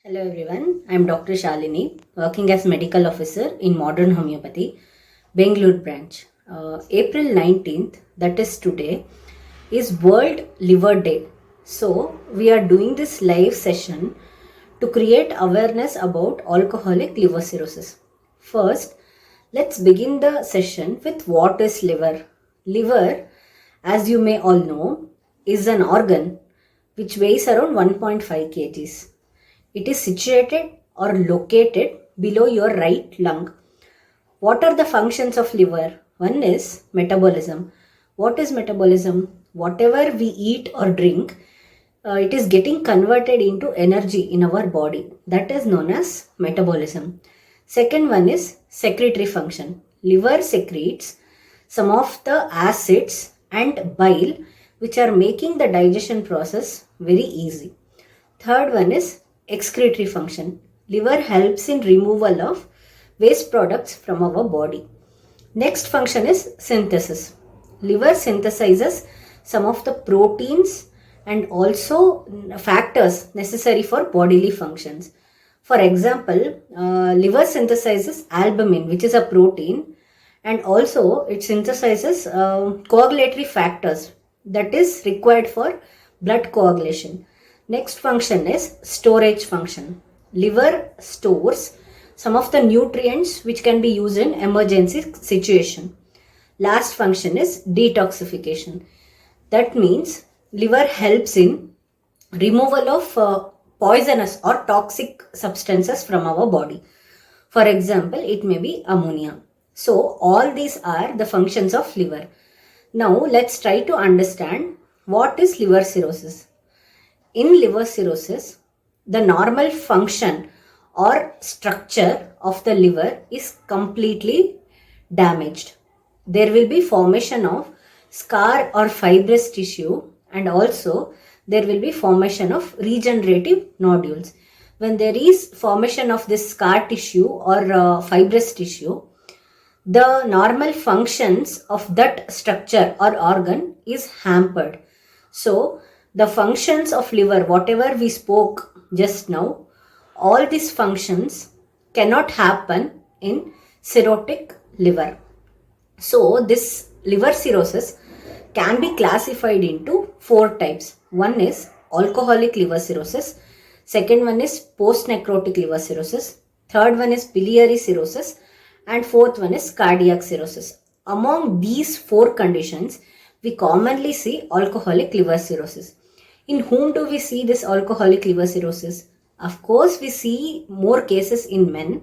Hello everyone, I am Dr. Shalini, working as Medical Officer in Modern Homeopathy, Bangalore branch. April 19th, that is today, is World Liver Day. So, we are doing this live session to create awareness about alcoholic liver cirrhosis. First, let's begin the session with what is liver. Liver, as you may all know, is an organ which weighs around 1.5 kgs. It is situated or located below your right lung. What are the functions of liver? One is metabolism. What is metabolism? Whatever we eat or drink, it is getting converted into energy in our body. That is known as metabolism. Second one is secretory function. Liver secretes some of the acids and bile which are making the digestion process very easy. Third one is excretory function. Liver helps in removal of waste products from our body. Next function is synthesis. Liver synthesizes some of the proteins and also factors necessary for bodily functions. For example, liver synthesizes albumin, which is a protein, and also it synthesizes coagulatory factors that is required for blood coagulation. Next function is storage function. Liver stores some of the nutrients which can be used in emergency situation. Last function is detoxification. That means liver helps in removal of poisonous or toxic substances from our body. For example, it may be ammonia. So all these are the functions of liver. Now let's try to understand what is liver cirrhosis. In liver cirrhosis, the normal function or structure of the liver is completely damaged. There will be formation of scar or fibrous tissue, and also there will be formation of regenerative nodules. When there is formation of this scar tissue or fibrous tissue, the normal functions of that structure or organ is hampered. So the functions of liver, whatever we spoke just now, all these functions cannot happen in cirrhotic liver. So this liver cirrhosis can be classified into four types. One is alcoholic liver cirrhosis. Second one is post-necrotic liver cirrhosis. Third one is biliary cirrhosis. And fourth one is cardiac cirrhosis. Among these four conditions, we commonly see alcoholic liver cirrhosis. In whom do we see this alcoholic liver cirrhosis? Of course, we see more cases in men,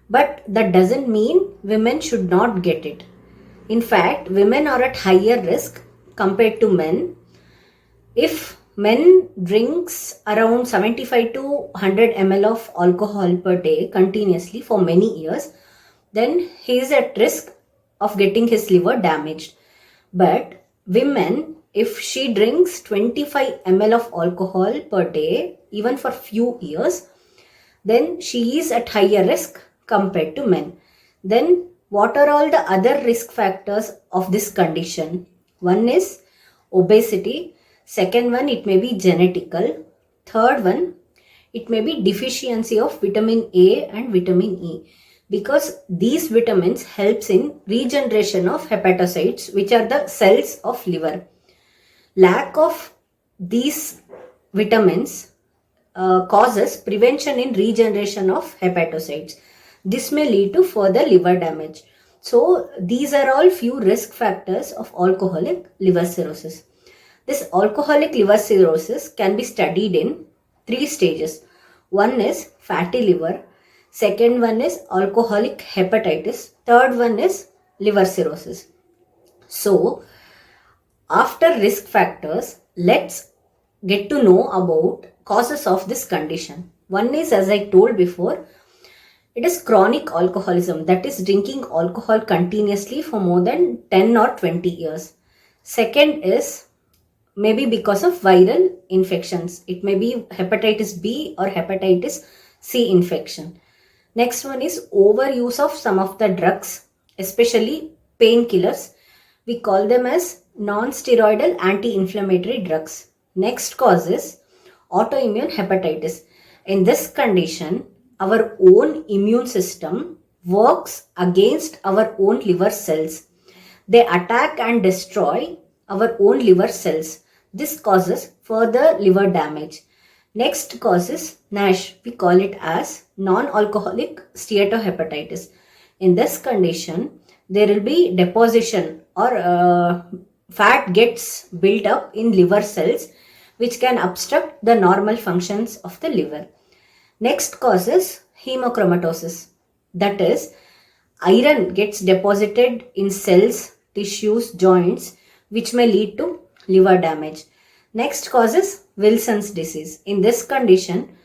but that doesn't mean women should not get it. In fact, women are at higher risk compared to men. If men drinks around 75 to 100 ml of alcohol per day continuously for many years, then he is at risk of getting his liver damaged. But women, if she drinks 25 ml of alcohol per day, even for few years, then she is at higher risk compared to men. Then what are all the other risk factors of this condition? One is obesity. Second one, it may be genetical. Third one, it may be deficiency of vitamin A and vitamin E, because these vitamins helps in regeneration of hepatocytes, which are the cells of liver. Lack of these vitamins causes prevention in regeneration of hepatocytes. This may lead to further liver damage. So these are all few risk factors of alcoholic liver cirrhosis. This alcoholic liver cirrhosis can be studied in three stages. One is fatty liver. Second one is alcoholic hepatitis. Third one is liver cirrhosis. So after risk factors, let's get to know about causes of this condition. One is, as I told before, it is chronic alcoholism, that is drinking alcohol continuously for more than 10 or 20 years. Second is maybe because of viral infections. It may be hepatitis B or hepatitis C infection. Next one is overuse of some of the drugs, especially painkillers. We call them as non-steroidal anti-inflammatory drugs. Next cause is autoimmune hepatitis. In this condition, our own immune system works against our own liver cells. They attack and destroy our own liver cells. This causes further liver damage. Next cause is NASH. We call it as non-alcoholic steatohepatitis. In this condition, there will be deposition or fat gets built up in liver cells which can obstruct the normal functions of the liver. Next cause is hemochromatosis. That is, iron gets deposited in cells, tissues, joints, which may lead to liver damage. Next cause is Wilson's disease. In this condition,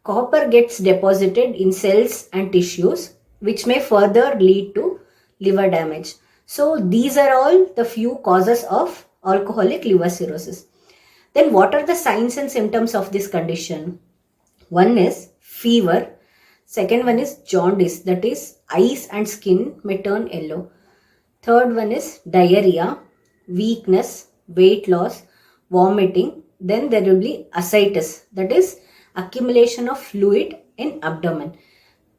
copper gets deposited in cells and tissues, which may further lead to liver damage. So these are all the few causes of alcoholic liver cirrhosis. Then what are the signs and symptoms of this condition? One is fever. Second one is jaundice, that is eyes and skin may turn yellow. Third one is diarrhea, weakness, weight loss, vomiting. Then there will be ascites, that is accumulation of fluid in abdomen.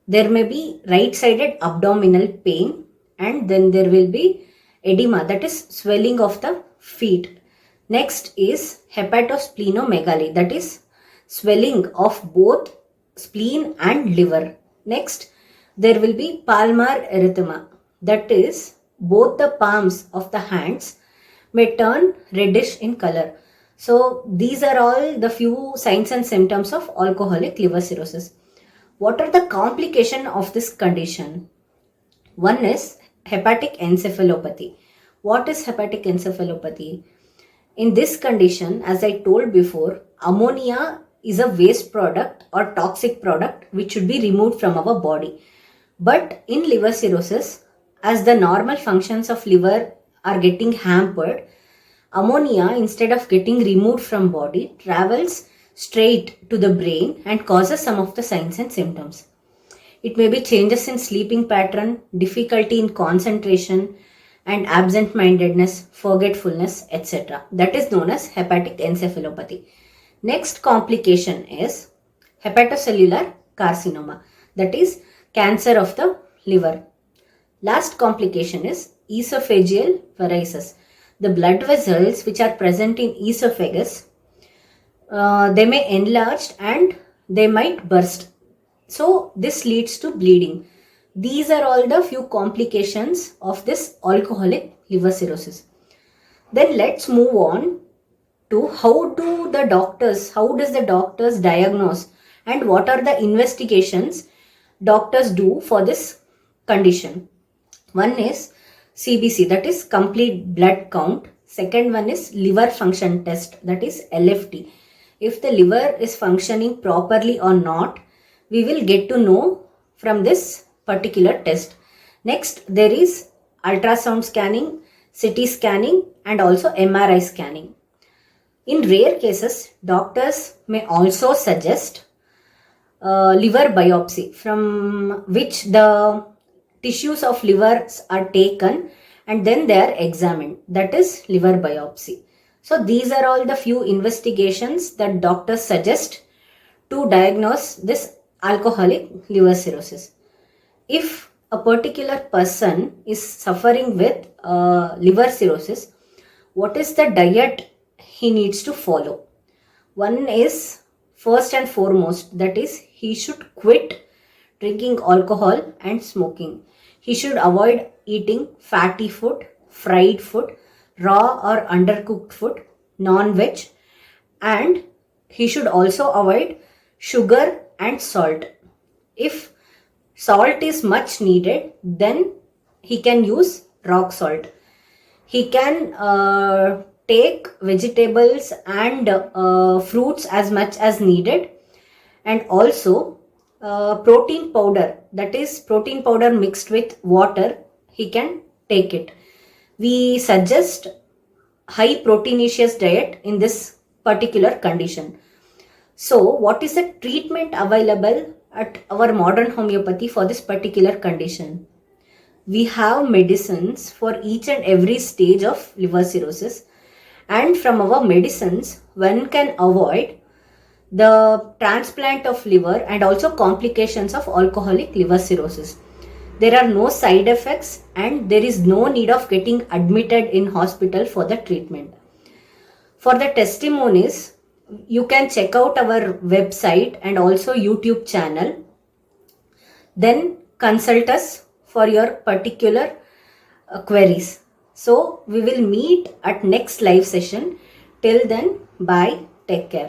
There may be right-sided abdominal pain, and then there will be edema, that is swelling of the feet. Next is hepatosplenomegaly, that is swelling of both spleen and liver. Next, there will be palmar erythema, that is both the palms of the hands may turn reddish in color. So these are all the few signs and symptoms of alcoholic liver cirrhosis. What are the complications of this condition? One is hepatic encephalopathy. What is hepatic encephalopathy? In this condition, as I told before, ammonia is a waste product or toxic product which should be removed from our body. But in liver cirrhosis, as the normal functions of liver are getting hampered, ammonia, instead of getting removed from body, travels straight to the brain and causes some of the signs and symptoms. It may be changes in sleeping pattern, difficulty in concentration, and absent-mindedness, forgetfulness, etc. That is known as hepatic encephalopathy. Next complication is hepatocellular carcinoma, that is cancer of the liver. Last complication is esophageal varices. The blood vessels which are present in esophagus, they may enlarge and they might burst. So this leads to bleeding. These are all the few complications of this alcoholic liver cirrhosis. Then let's move on to how does the doctors diagnose and what are the investigations doctors do for this condition. One is CBC, that is complete blood count. Second one is liver function test, that is LFT. If the liver is functioning properly or not, we will get to know from this particular test. Next, there is ultrasound scanning, CT scanning, and also MRI scanning. In rare cases, doctors may also suggest liver biopsy, from which the tissues of livers are taken and then they are examined. That is liver biopsy. So these are all the few investigations that doctors suggest to diagnose this alcoholic liver cirrhosis. If a particular person is suffering with liver cirrhosis, what is the diet he needs to follow? One is first and foremost, that is he should quit drinking alcohol and smoking. He should avoid eating fatty food, fried food, raw or undercooked food, non-veg, and he should also avoid sugar and salt. If salt is much needed, then he can use rock salt. He can take vegetables and fruits as much as needed, and also protein powder, that is protein powder mixed with water, he can take it. We suggest high proteinaceous diet in this particular condition. So what is the treatment available at our modern homeopathy for this particular condition? We have medicines for each and every stage of liver cirrhosis, and from our medicines one can avoid the transplant of liver, and also complications of alcoholic liver cirrhosis. There are no side effects and there is no need of getting admitted in hospital for the treatment. For the testimonies, you can check out our website and also YouTube channel. Then consult us for your particular queries. So we will meet at next live session. Till then, bye. Take care.